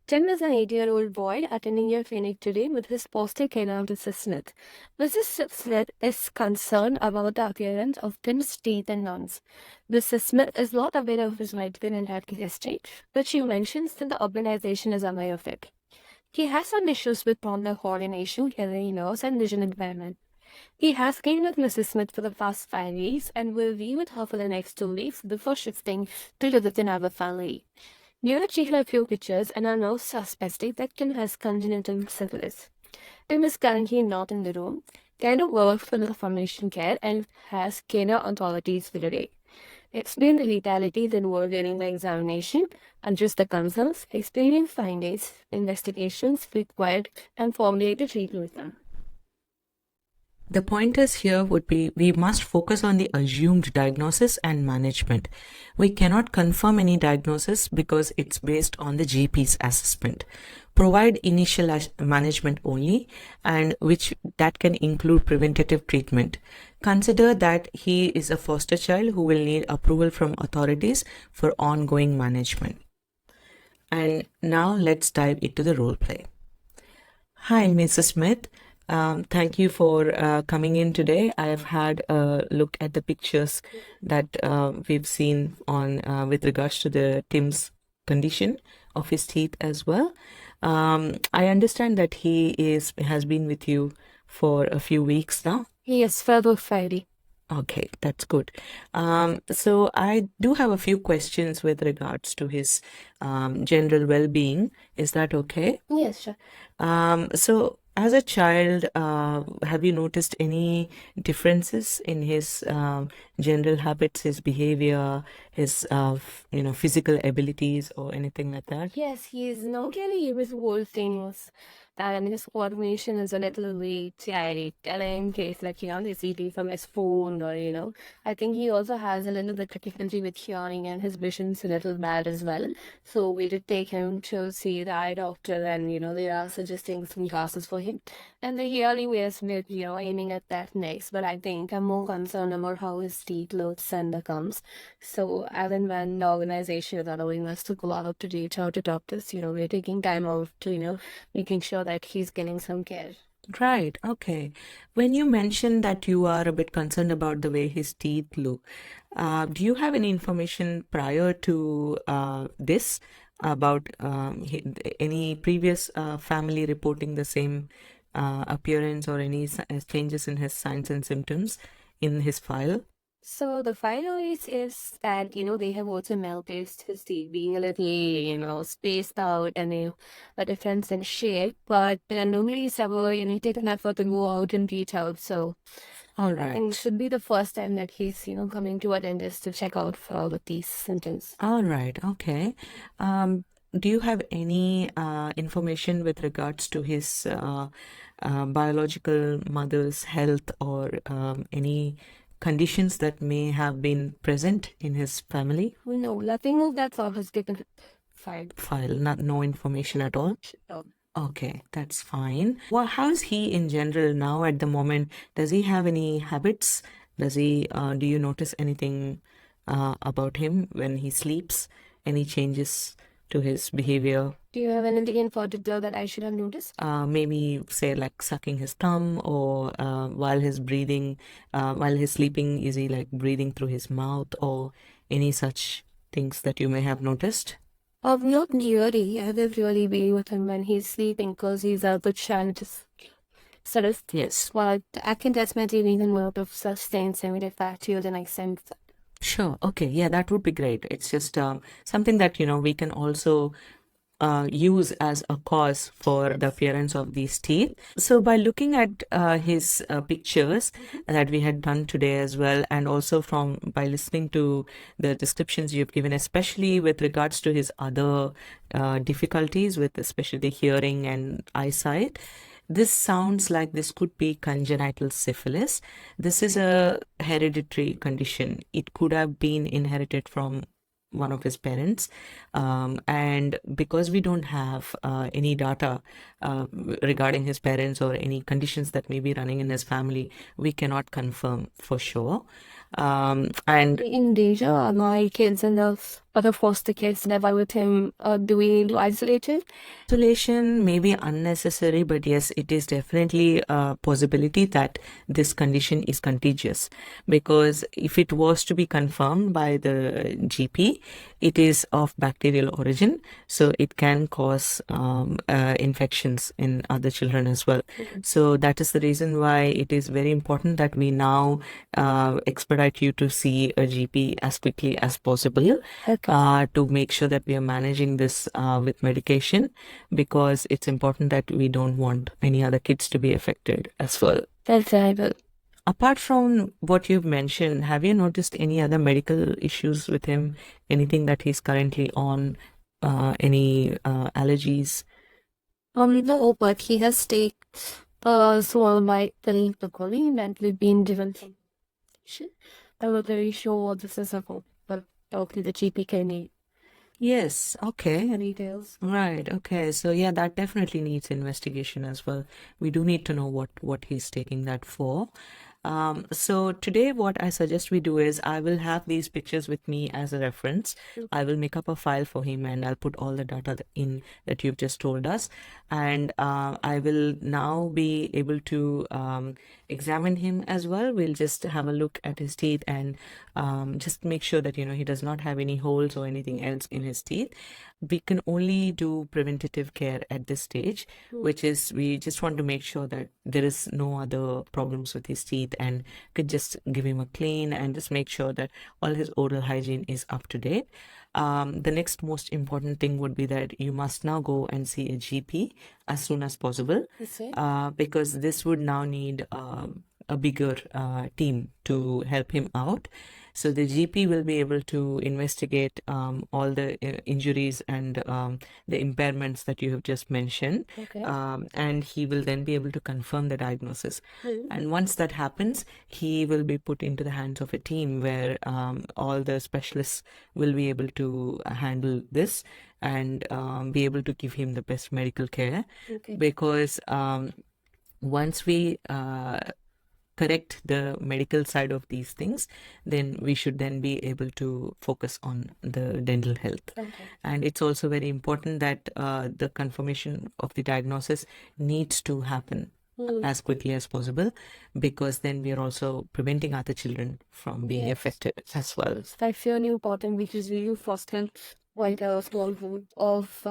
Tim is an 8-year-old boy attending your clinic today with his foster care Mrs. Smith. Mrs. Smith is concerned about the appearance of Tim's teeth and gums. Mrs. Smith is not aware of his medical and healthcare history, but she mentions that the organization is aware of it. He has some issues with problem coordination, hearing loss, and vision impairment. He has been with Mrs. Smith for the past 5 weeks and will be with her for the next 2 weeks before shifting to live with another family. You have taken a few pictures and are now suspecting that Tim has congenital syphilis. Tim is currently not in the room, kind of works for the information care and has care authorities for the day. Explain the letalities involved during the examination, address the concerns, explain findings, investigations required, and formulate a treatment plan. The pointers here would be we must focus on the assumed diagnosis and management. We cannot confirm any diagnosis because it's based on the GP's assessment. Provide initial management only, and which that can include preventative treatment. Consider that he is a foster child who will need approval from authorities for ongoing management. And now let's dive into the role play. Hi, Mrs. Smith. Thank you for coming in today. I have had a look at the pictures that we've seen on with regards to the Tim's condition of his teeth as well. I understand that he has been with you for a few weeks now. Yes, further Friday. Okay, that's good. So I do have a few questions with regards to his general well-being. Is that okay? Yes, sure. So as a child, have you noticed any differences in his general habits, his behavior, his physical abilities, or anything like that? Yes, he's not really with whole things. And his coordination is a little weak. I tell him in case he's eating from his phone or. I think he also has a little bit difficulty with hearing and his vision's a little bad as well. So we did take him to see the eye doctor and, they are suggesting some glasses for him. And the hearing we are aiming at that next. But I think I'm more concerned about how his teeth looks and the gums. So as and when the organization is allowing us to go out to reach out to doctors, we're taking time out to, making sure that he's getting some care. Right, okay. When you mentioned that you are a bit concerned about the way his teeth look, do you have any information prior to this about any previous family reporting the same appearance or any changes in his signs and symptoms in his file? So the final is that, they have also noticed his teeth being a little, spaced out and a difference in shape, but nobody's ever, taken an effort to go out and reach out. So All I right. think it should be the first time that he's, coming to a dentist to check out for all of these symptoms. All right, okay. Do you have any information with regards to his biological mother's health or any conditions that may have been present in his family No, nothing of that sort has taken file. no information at all? No. Okay, that's fine. Well, how is he in general now at the moment? Does he have any habits? Do you notice anything about him when he sleeps? Any changes to his behavior? Do you have anything in particular that I should have noticed? Maybe say like sucking his thumb, or while he's sleeping, is he like breathing through his mouth, or any such things that you may have noticed? Not really. I will really be with him when he's sleeping because he's a good child. Sort of. Yes. Well, I can definitely read a lot of such things and get back to you the next time. Sure. Okay. Yeah, that would be great. It's just something that, we can also use as a cause for the appearance of these teeth. So by looking at his pictures that we had done today as well, and also by listening to the descriptions you've given, especially with regards to his other difficulties with especially the hearing and eyesight, this sounds like this could be congenital syphilis. This is a hereditary condition. It could have been inherited from one of his parents, and because we don't have any data regarding his parents or any conditions that may be running in his family, we cannot confirm for sure. And in danger, my kids and the other foster kids never with him? Do we need to isolate him? Isolation may be unnecessary, but yes, it is definitely a possibility that this condition is contagious, because if it was to be confirmed by the GP, it is of bacterial origin, so it can cause infections in other children as well. So that is the reason why it is very important that we now expedite you to see a GP as quickly as possible, to make sure that we are managing this with medication, because it's important that we don't want any other kids to be affected as well. That's terrible. Apart from what you've mentioned, have you noticed any other medical issues with him? Anything that he's currently on? Any allergies? No, but he has take small bite the choline and we've been given some medication. I'm not very sure what this is about, but hopefully the GP can need Yes, okay. details. Right, okay. So yeah, that definitely needs investigation as well. We do need to know what he's taking that for. So today what I suggest we do is I will have these pictures with me as a reference. I will make up a file for him and I'll put all the data in that you've just told us. And I will now be able to examine him as well. We'll just have a look at his teeth and just make sure that, he does not have any holes or anything else in his teeth. We can only do preventative care at this stage, which is we just want to make sure that there is no other problems with his teeth, and could just give him a clean and just make sure that all his oral hygiene is up to date. The next most important thing would be that you must now go and see a GP as soon as possible, because this would now need a bigger team to help him out. So the GP will be able to investigate all the injuries and the impairments that you have just mentioned. And he will then be able to confirm the diagnosis. And once that happens, he will be put into the hands of a team where all the specialists will be able to handle this and be able to give him the best medical care. Because once we correct the medical side of these things, then we should then be able to focus on the dental health. And it's also very important that the confirmation of the diagnosis needs to happen as quickly as possible, because then we are also preventing other children from being affected as well. That's really important because we foster quite a small group of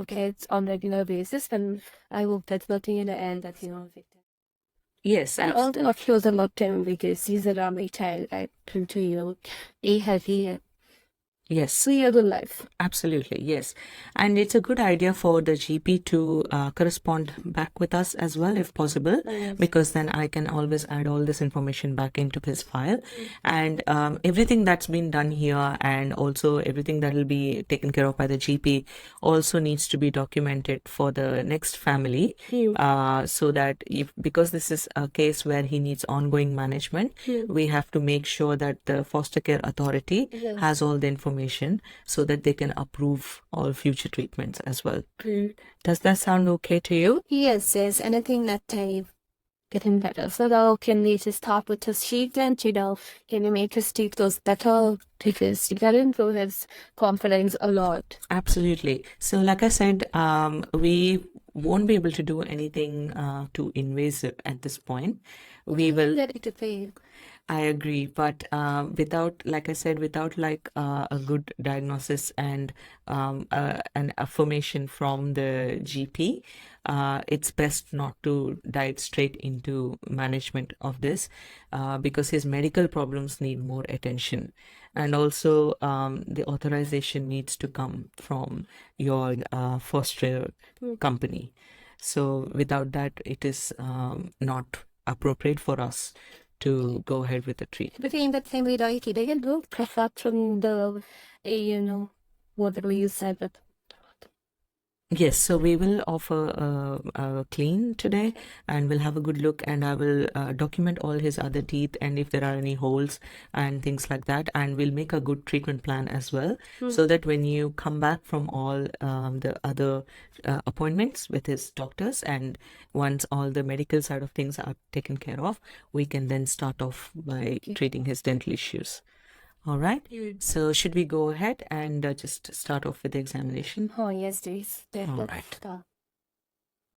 kids on a regular basis, and I hope that's nothing in the end that's affected. Yes, And all the feels a lot to him because he's a lovely child. I think to be healthy. Yes. See a good life. Absolutely, yes. And it's a good idea for the GP to correspond back with us as well, if possible, because then I can always add all this information back into his file. And everything that's been done here, and also everything that will be taken care of by the GP, also needs to be documented for the next family, so that because this is a case where he needs ongoing management, we have to make sure that the foster care authority has all the information so that they can approve all future treatments as well. Does that sound okay to you? Yes, anything that they getting better. So now can we just start with his treatment, can you make his teeth those better? Because you can improve his confidence a lot. Absolutely. So like I said, we won't be able to do anything too invasive at this point. We will ready to pay. I agree, but without, like I said, without like a good diagnosis and an affirmation from the GP, it's best not to dive straight into management of this, because his medical problems need more attention. And also the authorization needs to come from your foster company. So without that, it is not appropriate for us to go ahead with the treatment. But in that same way, they can do apart from the, what you said. But Yes, so we will offer a clean today, and we'll have a good look, and I will document all his other teeth and if there are any holes and things like that, and we'll make a good treatment plan as well, so that when you come back from all the other appointments with his doctors, and once all the medical side of things are taken care of, we can then start off by treating his dental issues. All right. So should we go ahead and just start off with the examination? Oh, yes, please. All right. Start.